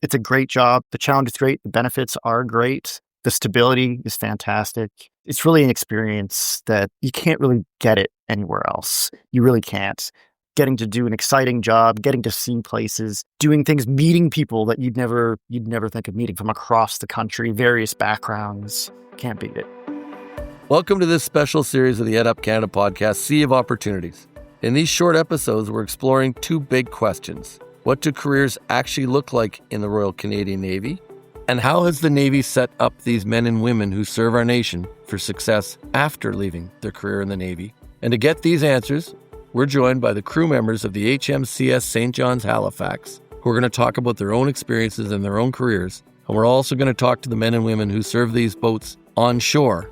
It's a great job. The challenge is great. The benefits are great. The stability is fantastic. It's really an experience that you can't really get it anywhere else. You really can't. Getting to do an exciting job, getting to see places, doing things, meeting people that you'd never think of meeting from across the country, various backgrounds. Can't beat it. Welcome to this special series of the EdUp Canada Podcast, Sea of Opportunities. In these short episodes, we're exploring two big questions. What do careers actually look like in the Royal Canadian Navy? And how has the Navy set up these men and women who serve our nation for success after leaving their career in the Navy? And to get these answers, we're joined by the crew members of the HMCS St. John's Halifax, who are going to talk about their own experiences and their own careers. And we're also going to talk to the men and women who serve these boats on shore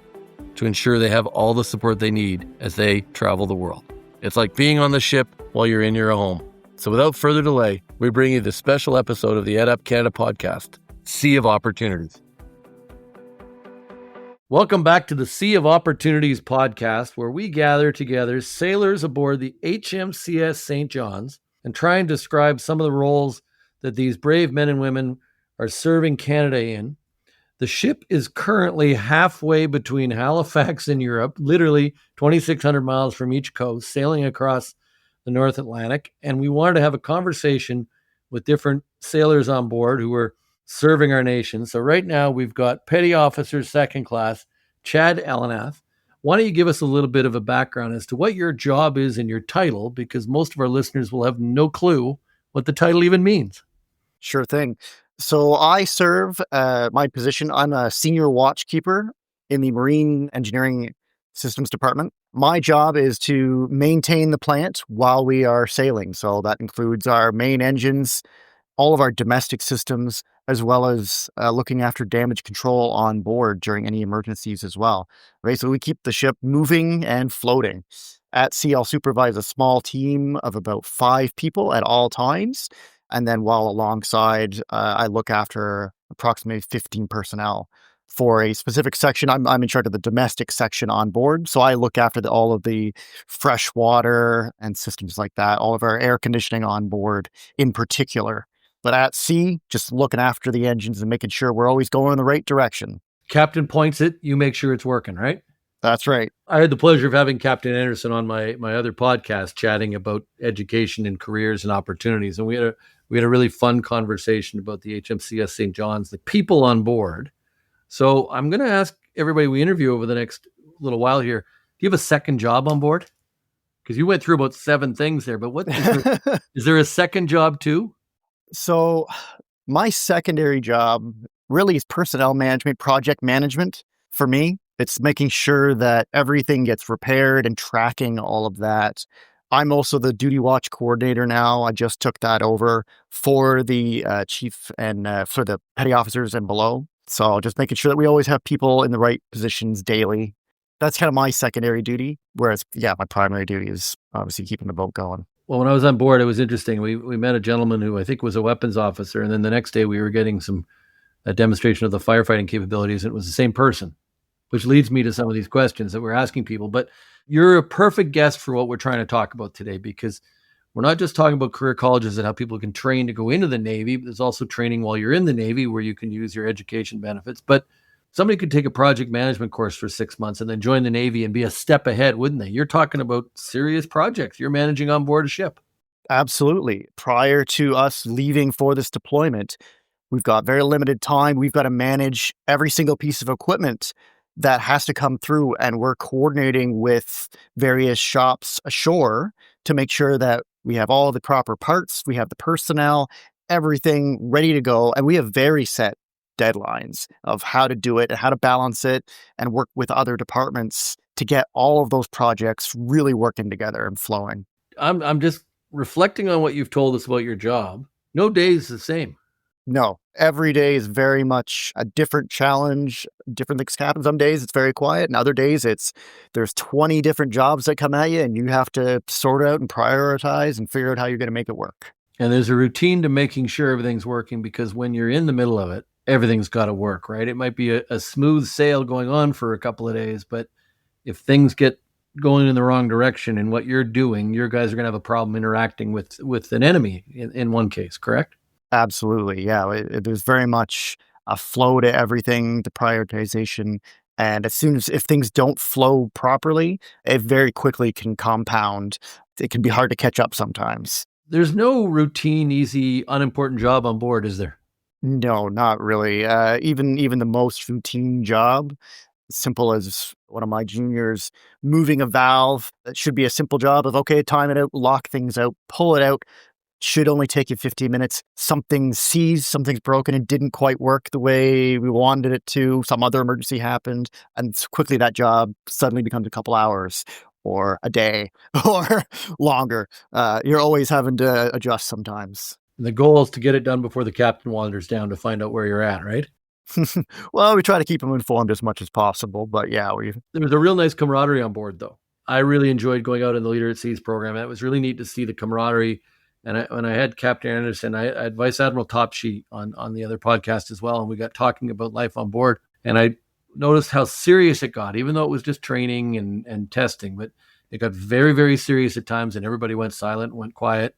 to ensure they have all the support they need as they travel the world. It's like being on the ship while you're in your home. So without further delay, we bring you this special episode of the EdUp Canada Podcast, Sea of Opportunities. Welcome back to the Sea of Opportunities podcast, where we gather together sailors aboard the HMCS St. John's and try and describe some of the roles that these brave men and women are serving Canada in. The ship is currently halfway between Halifax and Europe, literally 2,600 miles from each coast, sailing across the North Atlantic. And we wanted to have a conversation with different sailors on board who are serving our nation. So right now we've got Petty Officer Second Class, Chad Elenath. Why don't you give us a little bit of a background as to what your job is and your title, because most of our listeners will have no clue what the title even means. Sure thing. So I serve my position. I'm a Senior Watchkeeper in the Marine Engineering Systems Department. My job is to maintain the plant while we are sailing. So that includes our main engines, all of our domestic systems, as well as looking after damage control on board during any emergencies as well. Right, so we keep the ship moving and floating. At sea, I'll supervise a small team of about 5 people at all times. And then while alongside, I look after approximately 15 personnel for a specific section. I'm in charge of the domestic section on board. So I look after all of the fresh water and systems like that, all of our air conditioning on board in particular. But at sea, just looking after the engines and making sure we're always going in the right direction. Captain points it, you make sure it's working, right? That's right. I had the pleasure of having Captain Anderson on my other podcast, chatting about education and careers and opportunities. And we had a really fun conversation about the HMCS St. John's, the people on board. So I'm going to ask everybody we interview over the next little while here, do you have a second job on board? Because you went through about 7 things there, but what is there a second job too? So my secondary job really is personnel management, project management for me. It's making sure that everything gets repaired and tracking all of that. I'm also the duty watch coordinator now. I just took that over for the chief and for the petty officers and below. So just making sure that we always have people in the right positions daily. That's kind of my secondary duty. Whereas, my primary duty is obviously keeping the boat going. Well, when I was on board, it was interesting. We met a gentleman who I think was a weapons officer. And then the next day we were getting a demonstration of the firefighting capabilities. And it was the same person, which leads me to some of these questions that we're asking people. But you're a perfect guest for what we're trying to talk about today, because we're not just talking about career colleges and how people can train to go into the Navy, but there's also training while you're in the Navy where you can use your education benefits. But somebody could take a project management course for 6 months and then join the Navy and be a step ahead, wouldn't they? You're talking about serious projects. You're managing on board a ship. Absolutely. Prior to us leaving for this deployment, we've got very limited time. We've got to manage every single piece of equipment that has to come through, and we're coordinating with various shops ashore to make sure that we have all the proper parts, we have the personnel, everything ready to go, and we have very set deadlines of how to do it and how to balance it and work with other departments to get all of those projects really working together and flowing. I'm just reflecting on what you've told us about your job. No day is the same. No, every day is very much a different challenge. Different things happen. Some days it's very quiet, and other days there's 20 different jobs that come at you, and you have to sort out and prioritize and figure out how you're going to make it work. And there's a routine to making sure everything's working, because when you're in the middle of it, everything's got to work, right? It might be a smooth sail going on for a couple of days, but if things get going in the wrong direction in what you're doing, your guys are going to have a problem interacting with an enemy in one case, correct? Absolutely. Yeah. There's very much a flow to everything, the prioritization. And as soon as if things don't flow properly, it very quickly can compound. It can be hard to catch up sometimes. There's no routine, easy, unimportant job on board, is there? No, not really. Even the most routine job, simple as one of my juniors moving a valve, that should be a simple job of okay, time it out, lock things out, pull it out. Should only take you 15 minutes. Something's broken and didn't quite work the way we wanted it to. Some other emergency happened, and quickly that job suddenly becomes a couple hours or a day or longer. You're always having to adjust sometimes. And the goal is to get it done before the captain wanders down to find out where you're at, right? Well, we try to keep them informed as much as possible, but yeah, there was a real nice camaraderie on board, though. I really enjoyed going out in the Leader at Seas program. It was really neat to see the camaraderie. And when I had Captain Anderson, I had Vice Admiral Topshe on the other podcast as well. And we got talking about life on board. And I noticed how serious it got, even though it was just training and testing. But it got very, very serious at times, and everybody went silent, went quiet.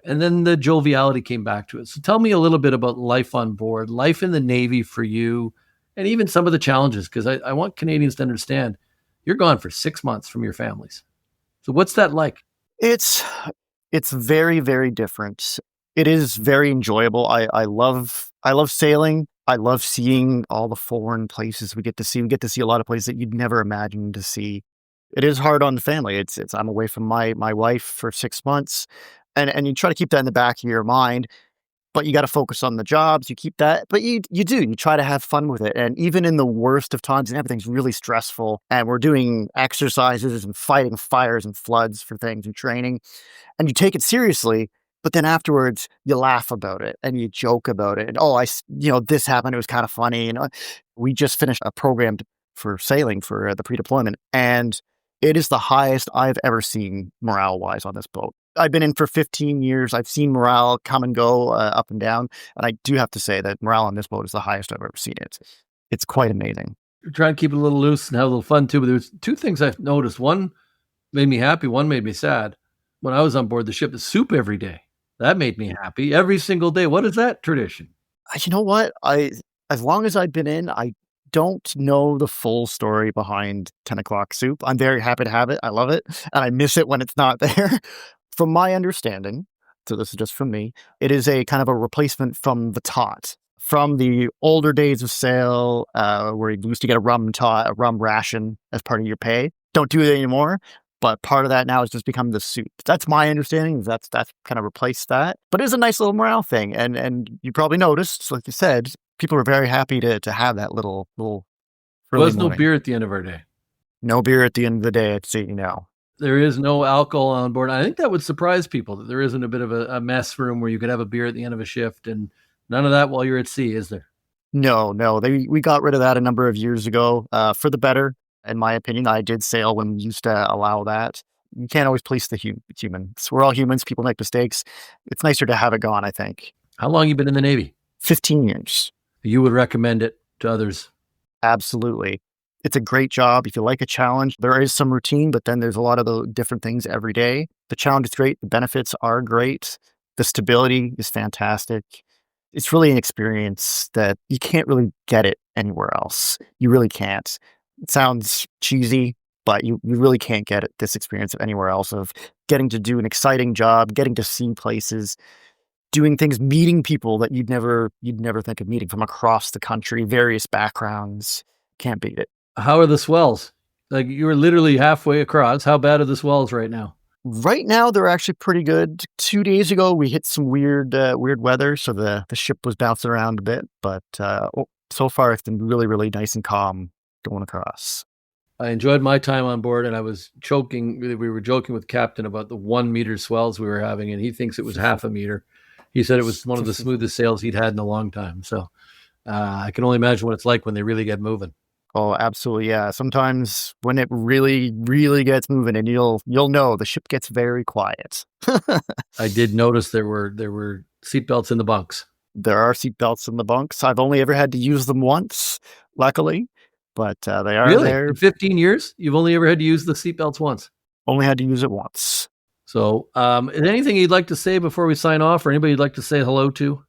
And then the joviality came back to it. So tell me a little bit about life on board, life in the Navy for you, and even some of the challenges, because I want Canadians to understand you're gone for 6 months from your families. So what's that like? It's very, very different. It is very enjoyable. I love sailing. I love seeing all the foreign places we get to see. We get to see a lot of places that you'd never imagine to see. It is hard on the family. It's I'm away from my wife for 6 months, and you try to keep that in the back of your mind. But you got to focus on the jobs. You keep that, but you try to have fun with it. And even in the worst of times, and everything's really stressful, and we're doing exercises and fighting fires and floods for things and training, and you take it seriously. But then afterwards, you laugh about it and you joke about it. And this happened. It was kind of funny. And we just finished a program for sailing for the pre-deployment, and it is the highest I've ever seen morale-wise on this boat. I've been in for 15 years. I've seen morale come and go, up and down. And I do have to say that morale on this boat is the highest I've ever seen it. It's quite amazing. You're trying to keep it a little loose and have a little fun too. But there's two things I've noticed. One made me happy. One made me sad. When I was on board the ship, the soup every day. That made me happy every single day. What is that tradition? You know what? As long as I've been in, I don't know the full story behind 10 o'clock soup. I'm very happy to have it. I love it. And I miss it when it's not there. From my understanding, so this is just from me, it is a kind of a replacement from the tot. From the older days of sail, where you used to get a rum ration as part of your pay. Don't do it anymore. But part of that now has just become the soup. That's my understanding. That's kind of replaced that. But it is a nice little morale thing. And you probably noticed, like you said, people are very happy to have that little early There was morning. no beer at the end of our day. No beer at the end of the day, I'd say, There is no alcohol on board. I think that would surprise people, that there isn't a bit of a mess room where you could have a beer at the end of a shift, and none of that while you're at sea, is there? No. We got rid of that a number of years ago, for the better, in my opinion. I did sail when we used to allow that. You can't always please the humans. We're all humans. People make mistakes. It's nicer to have it gone, I think. How long have you been in the Navy? 15 years. You would recommend it to others? Absolutely. It's a great job. If you like a challenge, there is some routine, but then there's a lot of the different things every day. The challenge is great. The benefits are great. The stability is fantastic. It's really an experience that you can't really get it anywhere else. You really can't. It sounds cheesy, but you really can't get this experience anywhere else of getting to do an exciting job, getting to see places, doing things, meeting people that you'd never think of meeting from across the country, various backgrounds. Can't beat it. How are the swells? Like, you were literally halfway across. How bad are the swells right now? Right now, they're actually pretty good. 2 days ago, we hit some weird weather, so the ship was bouncing around a bit. But so far, it's been really, really nice and calm going across. I enjoyed my time on board, and I was joking. We were joking with Captain about the 1 meter swells we were having, and he thinks it was half a meter. He said it was one of the smoothest sails he'd had in a long time. So I can only imagine what it's like when they really get moving. Oh, absolutely. Yeah. Sometimes when it really, really gets moving, and you'll know the ship gets very quiet. I did notice there were seatbelts in the bunks. There are seatbelts in the bunks. I've only ever had to use them once, luckily, but they are really? there. In 15 years, you've only ever had to use the seatbelts once? Only had to use it once. So is there anything you'd like to say before we sign off, or anybody you'd like to say hello to?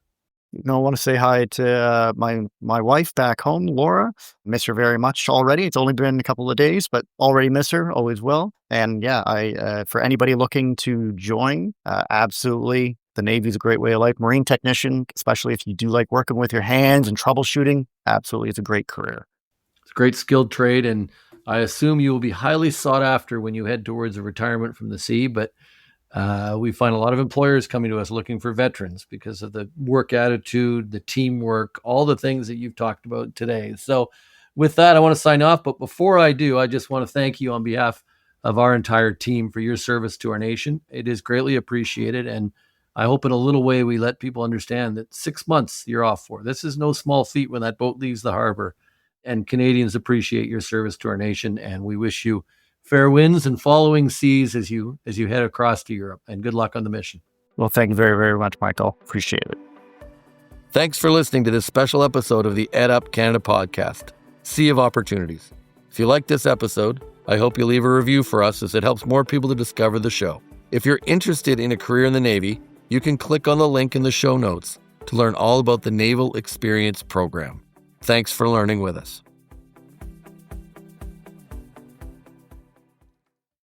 want to say hi to my wife back home, Laura. Miss her very much already. It's only been a couple of days, but already miss her. Always will. And yeah, I for anybody looking to join, absolutely. The Navy is a great way of life. Marine technician, especially if you do like working with your hands and troubleshooting, absolutely, it's a great career. It's a great skilled trade, and I assume you will be highly sought after when you head towards a retirement from the sea. But we find a lot of employers coming to us looking for veterans because of the work attitude, the teamwork, all the things that you've talked about today. So with that, I want to sign off. But before I do, I just want to thank you on behalf of our entire team for your service to our nation. It is greatly appreciated. And I hope in a little way we let people understand that 6 months you're off for. This is no small feat when that boat leaves the harbor. And Canadians appreciate your service to our nation. And we wish you fair winds and following seas as you head across to Europe. And good luck on the mission. Well, thank you very, very much, Michael. Appreciate it. Thanks for listening to this special episode of the EdUp Canada Podcast, Sea of Opportunities. If you like this episode, I hope you leave a review for us as it helps more people to discover the show. If you're interested in a career in the Navy, you can click on the link in the show notes to learn all about the Naval Experience Program. Thanks for learning with us.